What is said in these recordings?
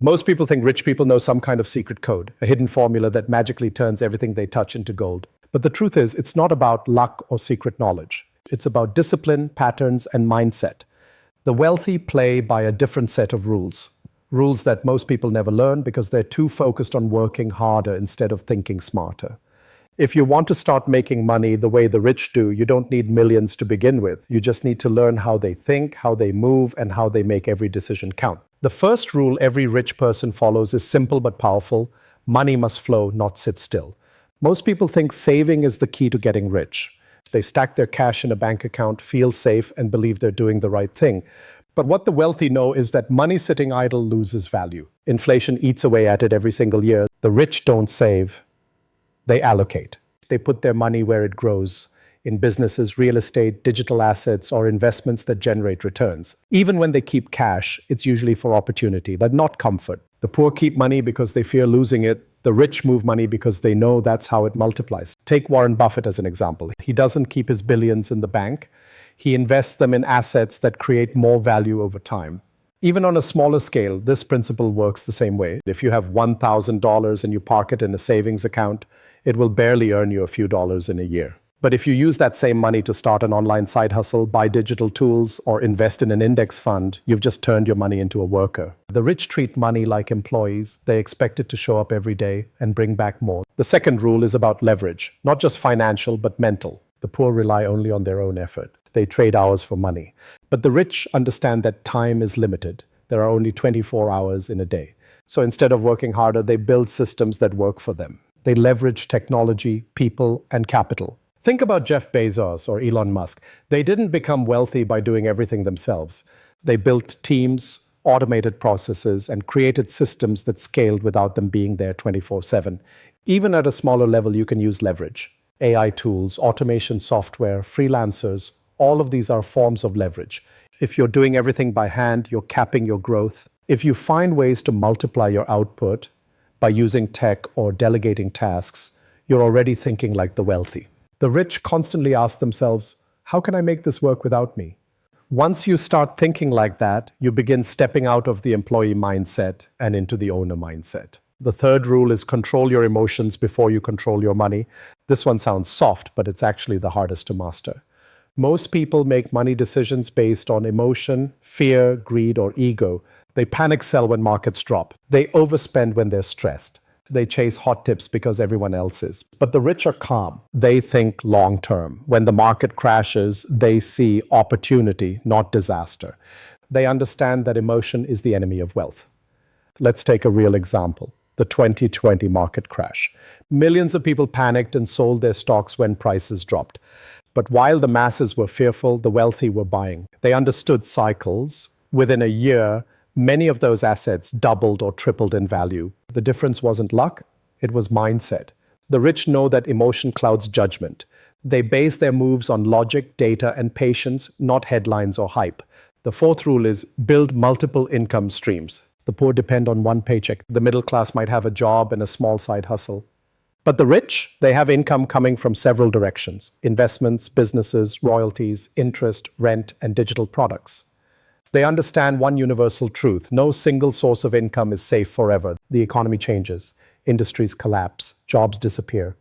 Most people think rich people know some kind of secret code, a hidden formula that magically turns everything they touch into gold. But the truth is, it's not about luck or secret knowledge. It's about discipline, patterns, and mindset. The wealthy play by a different set of rules. Rules that most people never learn because they're too focused on working harder instead of thinking smarter. If you want to start making money the way the rich do, you don't need millions to begin with. You just need to learn how they think, how they move, and how they make every decision count. The first rule every rich person follows is simple but powerful. Money must flow, not sit still. Most people think saving is the key to getting rich. They stack their cash in a bank account, feel safe, and believe they're doing the right thing. But what the wealthy know is that money sitting idle loses value. Inflation eats away at it every single year. The rich don't save. They allocate. They put their money where it grows, in businesses, real estate, digital assets, or investments that generate returns. Even when they keep cash, it's usually for opportunity, but not comfort. The poor keep money because they fear losing it. The rich move money because they know that's how it multiplies. Take Warren Buffett as an example. He doesn't keep his billions in the bank. He invests them in assets that create more value over time. Even on a smaller scale, this principle works the same way. If you have $1,000 and you park it in a savings account, it will barely earn you a few dollars in a year. But if you use that same money to start an online side hustle, buy digital tools, or invest in an index fund, you've just turned your money into a worker. The rich treat money like employees. They expect it to show up every day and bring back more. The second rule is about leverage, not just financial, but mental. The poor rely only on their own effort. They trade hours for money. But the rich understand that time is limited. There are only 24 hours in a day. So instead of working harder, they build systems that work for them. They leverage technology, people, and capital. Think about Jeff Bezos or Elon Musk. They didn't become wealthy by doing everything themselves. They built teams, automated processes, and created systems that scaled without them being there 24/7. Even at a smaller level, you can use leverage. AI tools, automation software, freelancers, all of these are forms of leverage. If you're doing everything by hand, you're capping your growth. If you find ways to multiply your output by using tech or delegating tasks, you're already thinking like the wealthy. The rich constantly ask themselves, how can I make this work without me? Once you start thinking like that, you begin stepping out of the employee mindset and into the owner mindset. The third rule is control your emotions before you control your money. This one sounds soft, but it's actually the hardest to master. Most people make money decisions based on emotion, fear, greed, or ego. They panic sell when markets drop. They overspend when they're stressed. They chase hot tips because everyone else is. But the rich are calm. They think long term. When the market crashes, they see opportunity, not disaster. They understand that emotion is the enemy of wealth. Let's take a real example. The 2020 market crash. Millions of people panicked and sold their stocks when prices dropped. But while the masses were fearful, the wealthy were buying. They understood cycles. Within a year, many of those assets doubled or tripled in value. The difference wasn't luck, it was mindset. The rich know that emotion clouds judgment. They base their moves on logic, data, and patience, not headlines or hype. The fourth rule is build multiple income streams. The poor depend on one paycheck. The middle class might have a job and a small side hustle. But the rich, they have income coming from several directions: investments, businesses, royalties, interest, rent, and digital products. They understand one universal truth: no single source of income is safe forever. The economy changes, industries collapse, jobs disappear.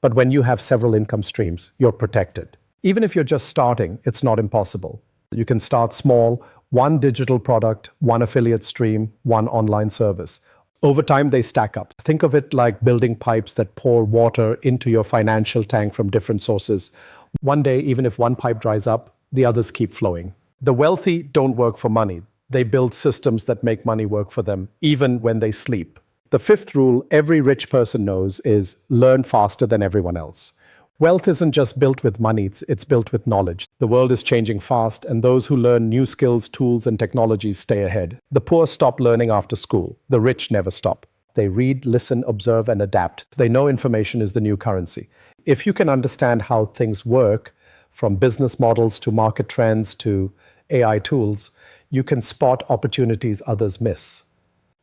But when you have several income streams, you're protected. Even if you're just starting, it's not impossible. You can start small, one digital product, one affiliate stream, one online service. Over time, they stack up. Think of it like building pipes that pour water into your financial tank from different sources. One day, even if one pipe dries up, the others keep flowing. The wealthy don't work for money. They build systems that make money work for them, even when they sleep. The fifth rule every rich person knows is learn faster than everyone else. Wealth isn't just built with money, it's built with knowledge. The world is changing fast, and those who learn new skills, tools, and technologies stay ahead. The poor stop learning after school. The rich never stop. They read, listen, observe, and adapt. They know information is the new currency. If you can understand how things work, from business models to market trends to AI tools, you can spot opportunities others miss.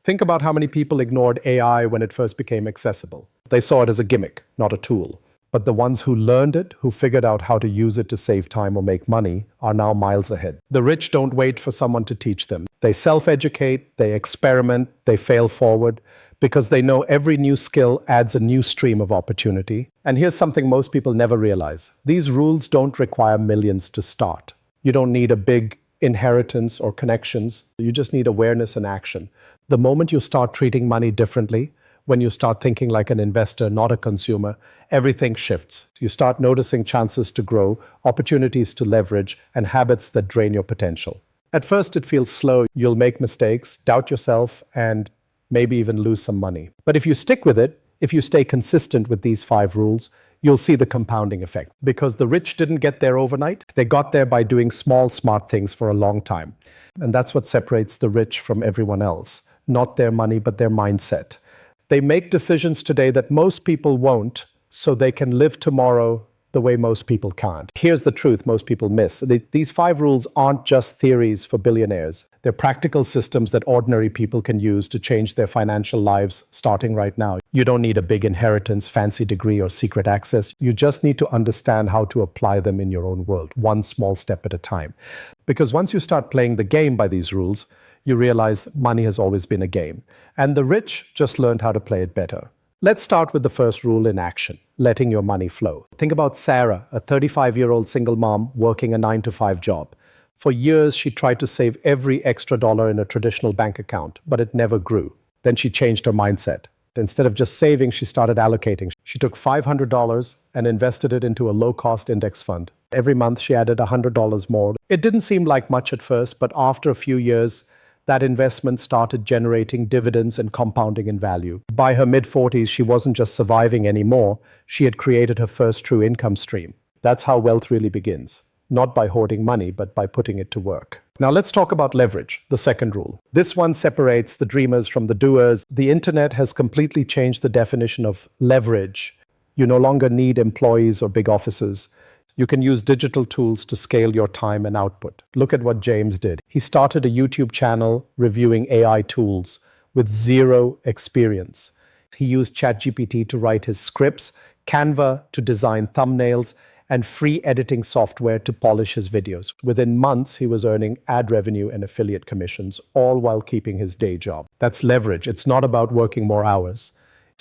Think about how many people ignored AI when it first became accessible. They saw it as a gimmick, not a tool. But the ones who learned it, who figured out how to use it to save time or make money, are now miles ahead. The rich don't wait for someone to teach them. They self-educate, they experiment, they fail forward, because they know every new skill adds a new stream of opportunity. And here's something most people never realize. These rules don't require millions to start. You don't need a big inheritance or connections. You just need awareness and action. The moment you start treating money differently, when you start thinking like an investor, not a consumer, everything shifts. You start noticing chances to grow, opportunities to leverage, and habits that drain your potential. At first, it feels slow. You'll make mistakes, doubt yourself, and maybe even lose some money. But if you stick with it, if you stay consistent with these 5 rules, you'll see the compounding effect. Because the rich didn't get there overnight. They got there by doing small, smart things for a long time. And that's what separates the rich from everyone else. Not their money, but their mindset. They make decisions today that most people won't, so they can live tomorrow the way most people can't. Here's the truth most people miss. These 5 rules aren't just theories for billionaires. They're practical systems that ordinary people can use to change their financial lives starting right now. You don't need a big inheritance, fancy degree, or secret access. You just need to understand how to apply them in your own world, one small step at a time. Because once you start playing the game by these rules, you realize money has always been a game. And the rich just learned how to play it better. Let's start with the first rule in action, letting your money flow. Think about Sarah, a 35-year-old single mom working a 9-to-5 job. For years, she tried to save every extra dollar in a traditional bank account, but it never grew. Then she changed her mindset. Instead of just saving, she started allocating. She took $500 and invested it into a low-cost index fund. Every month, she added $100 more. It didn't seem like much at first, but after a few years, that investment started generating dividends and compounding in value. By her mid-40s, she wasn't just surviving anymore. She had created her first true income stream. That's how wealth really begins. Not by hoarding money, but by putting it to work. Now let's talk about leverage, the second rule. This one separates the dreamers from the doers. The internet has completely changed the definition of leverage. You no longer need employees or big offices. You can use digital tools to scale your time and output. Look at what James did. He started a YouTube channel reviewing AI tools with zero experience. He used ChatGPT to write his scripts, Canva to design thumbnails, and free editing software to polish his videos. Within months, he was earning ad revenue and affiliate commissions, all while keeping his day job. That's leverage. It's not about working more hours.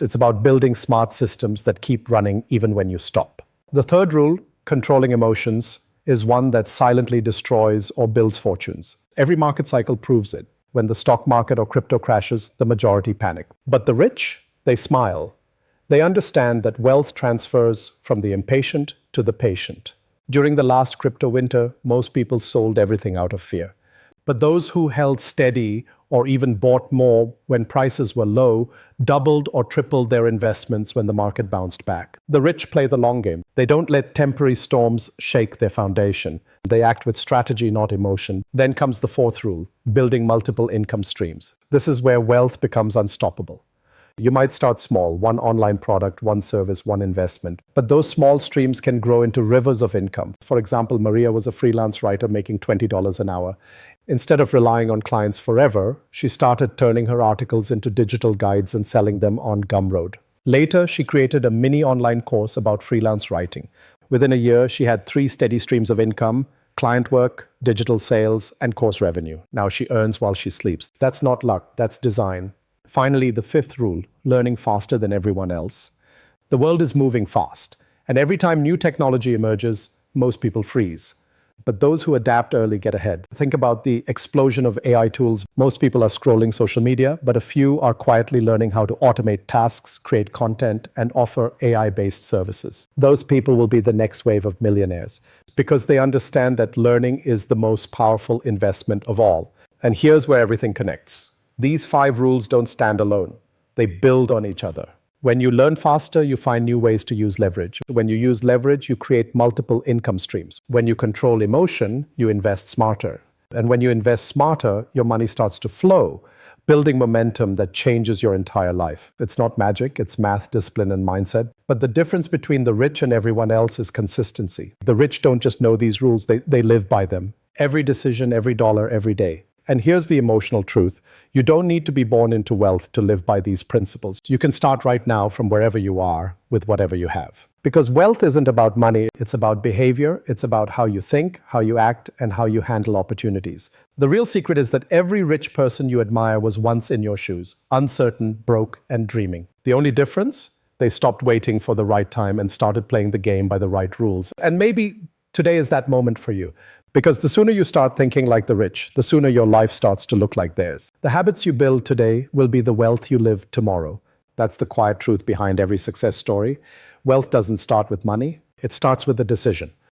It's about building smart systems that keep running even when you stop. The third rule, controlling emotions, is one that silently destroys or builds fortunes. Every market cycle proves it. When the stock market or crypto crashes, the majority panic. But the rich, they smile. They understand that wealth transfers from the impatient to the patient. During the last crypto winter, most people sold everything out of fear. But those who held steady or even bought more when prices were low doubled or tripled their investments when the market bounced back. The rich play the long game. They don't let temporary storms shake their foundation. They act with strategy, not emotion. Then comes the fourth rule, building multiple income streams. This is where wealth becomes unstoppable. You might start small, one online product, one service, one investment. But those small streams can grow into rivers of income. For example, Maria was a freelance writer making $20 an hour. Instead of relying on clients forever, she started turning her articles into digital guides and selling them on Gumroad. Later, she created a mini online course about freelance writing. Within a year, she had 3 steady streams of income: client work, digital sales, and course revenue. Now she earns while she sleeps. That's not luck, that's design. Finally, the fifth rule, learning faster than everyone else. The world is moving fast, and every time new technology emerges, most people freeze. But those who adapt early get ahead. Think about the explosion of AI tools. Most people are scrolling social media, but a few are quietly learning how to automate tasks, create content, and offer AI-based services. Those people will be the next wave of millionaires because they understand that learning is the most powerful investment of all. And here's where everything connects. These 5 rules don't stand alone. They build on each other. When you learn faster, you find new ways to use leverage. When you use leverage, you create multiple income streams. When you control emotion, you invest smarter. And when you invest smarter, your money starts to flow, building momentum that changes your entire life. It's not magic, it's math, discipline, and mindset. But the difference between the rich and everyone else is consistency. The rich don't just know these rules, they live by them. Every decision, every dollar, every day. And here's the emotional truth. You don't need to be born into wealth to live by these principles. You can start right now from wherever you are with whatever you have. Because wealth isn't about money, it's about behavior, it's about how you think, how you act, and how you handle opportunities. The real secret is that every rich person you admire was once in your shoes, uncertain, broke, and dreaming. The only difference? They stopped waiting for the right time and started playing the game by the right rules. And maybe today is that moment for you. Because the sooner you start thinking like the rich, the sooner your life starts to look like theirs. The habits you build today will be the wealth you live tomorrow. That's the quiet truth behind every success story. Wealth doesn't start with money, it starts with a decision.